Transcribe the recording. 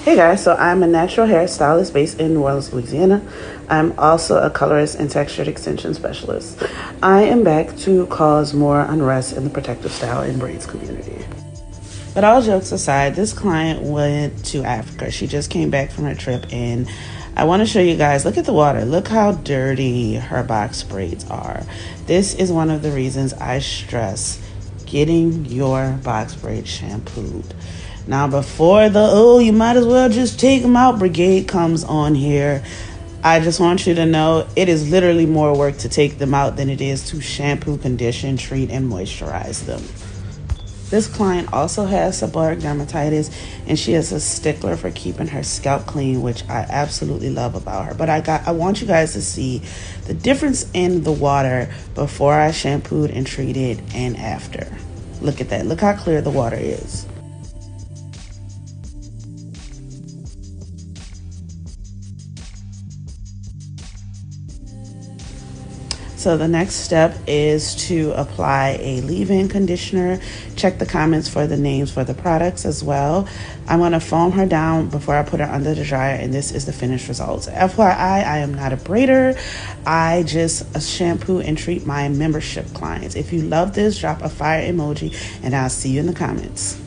Hey guys, so I'm a natural hairstylist based in New Orleans, Louisiana. I'm also a colorist and textured extension specialist. I am back to cause more unrest in the protective style and braids community. But all jokes aside, this client went to Africa. She just came back from her trip, and I want to show you guys, look at the water. Look how dirty her box braids are. This is one of the reasons I stress getting your box braids shampooed. Now, before the, oh, you might as well just take them out brigade comes on here, I just want you to know it is literally more work to take them out than it is to shampoo, condition, treat, and moisturize them. This client also has seborrheic dermatitis, and she is a stickler for keeping her scalp clean, which I absolutely love about her. But I want you guys to see the difference in the water before I shampooed and treated and after. Look at that. Look how clear the water is. So the next step is to apply a leave-in conditioner. Check the comments for the names for the products as well. I'm going to foam her down before I put her under the dryer, and this is the finished results. FYI, I am not a braider. I just shampoo and treat my membership clients. If you love this, drop a fire emoji, and I'll see you in the comments.